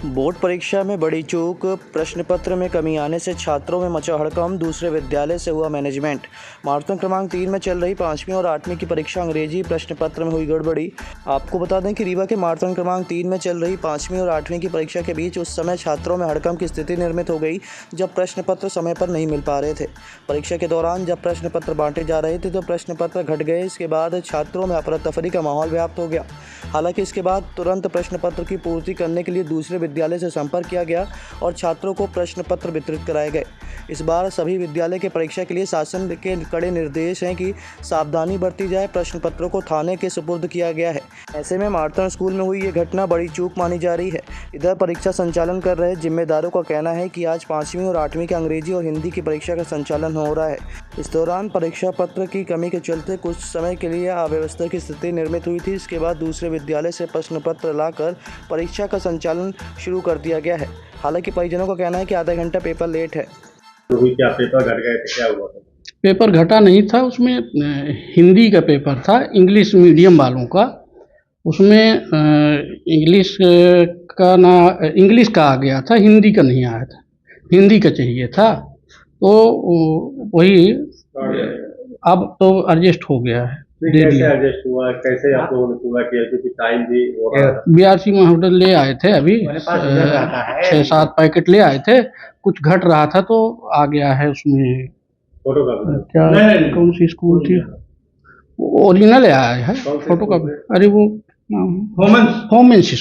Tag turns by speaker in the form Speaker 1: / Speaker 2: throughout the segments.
Speaker 1: Board परीक्षा में बड़ी चूक, प्रश्न पत्र में कमी आने से छात्रों में मचा हड़कंप, दूसरे विद्यालय से हुआ मैनेजमेंट। मार्तन क्रमांक 3 में चल रही 5वीं और 8वीं की परीक्षा अंग्रेजी प्रश्न पत्र में हुई गड़बड़ी। आपको बता दें कि रीवा के मार्तन क्रमांक 3 में चल रही 5वीं और 8वीं की परीक्षा के बीच उस समय छात्रों में हड़कंप की स्थिति निर्मित हो गई जब प्रश्न पत्र समय पर नहीं मिल पा रहे थे। परीक्षा के दौरान जब प्रश्न पत्र बांटे जा रहे थे तो प्रश्न पत्र घट गए। इसके बाद छात्रों में अफरा तफरी का माहौल व्याप्त हो गया। हालांकि इसके बाद तुरंत प्रश्न पत्र की पूर्ति करने के लिए दूसरे विद्यालय से संपर्क किया गया और छात्रों को प्रश्न पत्र वितरित कराए गए। इस बार सभी विद्यालय के परीक्षा के लिए शासन के कड़े निर्देश हैं कि सावधानी बरती जाए। प्रश्न पत्रों को थाने के सुपुर्द किया गया है। ऐसे में मार्तन स्कूल में हुई ये घटना बड़ी चूक मानी जा रही है। इधर परीक्षा संचालन कर रहे जिम्मेदारों का कहना है कि आज 5वीं और 8वीं की अंग्रेजी और हिंदी की परीक्षा का संचालन हो रहा है। इस दौरान परीक्षा पत्र की कमी के चलते कुछ समय के लिए अव्यवस्था की स्थिति निर्मित हुई थी। इसके बाद दूसरे विद्यालय से प्रश्न पत्र लाकर परीक्षा का संचालन शुरू कर दिया गया है। हालांकि परिजनों का कहना है कि आधा घंटा पेपर लेट है।
Speaker 2: क्या पेपर घट गए थे, क्या हुआ था?
Speaker 3: पेपर घटा नहीं था, उसमें हिंदी का पेपर था, इंग्लिश मीडियम वालों का। उसमें इंग्लिश का आ गया था, हिंदी का नहीं आया था। हिंदी का चाहिए था, तो वही अब तो एडजस्ट हो गया है।
Speaker 2: कैसे एडजस्ट हुआ, कैसे आप लोगों ने पूरा किया, क्योंकि टाइम भी हो रहा था।
Speaker 3: BRC महोदय ले आए थे, अभी 6-7 पैकेट ले आए थे। कुछ घट रहा था तो आ गया है उसमें।
Speaker 2: फोटोकॉपी
Speaker 3: क्या कौन सी स्कूल थी? ओरिजिनल आया है, फोटोकॉपी। अरे वो होमेंस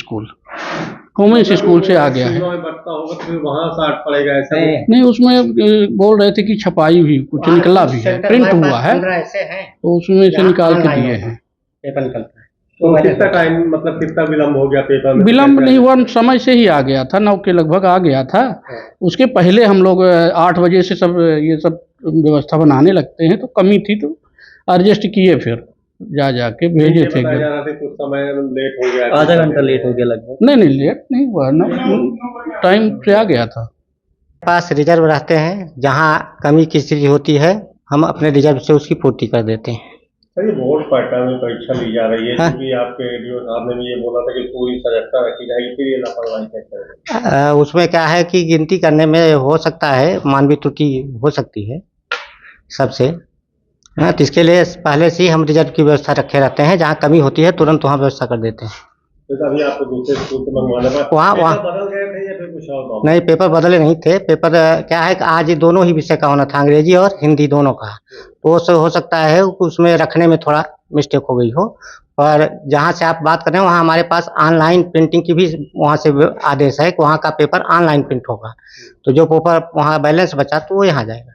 Speaker 3: स्कूल से आ गया है।
Speaker 2: वहाँ से हट पड़ेगा ऐसा
Speaker 3: नहीं, उसमें बोल रहे थे कि छपाई भी कुछ निकला भी है, प्रिंट हुआ है, तो उसमें से निकाल के दिए हैं।
Speaker 2: तो कितना टाइम, मतलब कितना विलम्ब हो गया पेपर में?
Speaker 3: विलम्ब नहीं हुआ, समय से ही आ गया था, 9 के लगभग आ गया था। उसके पहले हम लोग 8 बजे से सब ये सब व्यवस्था बनाने लगते हैं, तो कमी थी तो एडजस्ट किए, फिर जाके भेजे थे।
Speaker 2: कुछ समय लेट हो गया,
Speaker 4: आधा घंटा लेट हो गया लगभग।
Speaker 3: नहीं लेट नहीं हुआ ना, टाइम से आ गया था।
Speaker 4: पास रिजर्व रहते हैं, जहाँ कमी की स्थिति होती है हम अपने रिजर्व से उसकी पूर्ति कर देते हैं।
Speaker 2: सर, ये बोर्ड पैटर्न में परीक्षा ली जा रही है, क्योंकि आपके डीओ साहब ने भी ये बोला था कि पूरी सजगता रखी जाएगी, फिर ये लापरवाही कैसे करें?
Speaker 4: उसमें क्या है कि गिनती करने में हो सकता है मानवीय त्रुटि हो सकती है सबसे। हाँ, तो इसके लिए पहले से ही हम रिजर्व की व्यवस्था रखे रहते हैं, जहाँ कमी होती है तुरंत वहाँ व्यवस्था कर देते हैं।
Speaker 2: तो अभी आपको दूसरे स्कूल से मंगवाने पर
Speaker 4: वहाँ
Speaker 2: बदल गए थे या फिर कुछ और?
Speaker 4: नहीं, पेपर बदले नहीं थे। पेपर क्या है कि आज दोनों ही विषय का होना था, अंग्रेजी और हिंदी दोनों का। तो हो सकता है उसमें रखने में थोड़ा मिस्टेक हो गई हो, पर जहाँ से आप बात कर रहे हैं वहाँ हमारे पास ऑनलाइन प्रिंटिंग की भी वहाँ से आदेश है कि वहाँ का पेपर ऑनलाइन प्रिंट होगा। तो जो पेपर वहाँ बैलेंस बचा तो वो यहाँ जाएगा।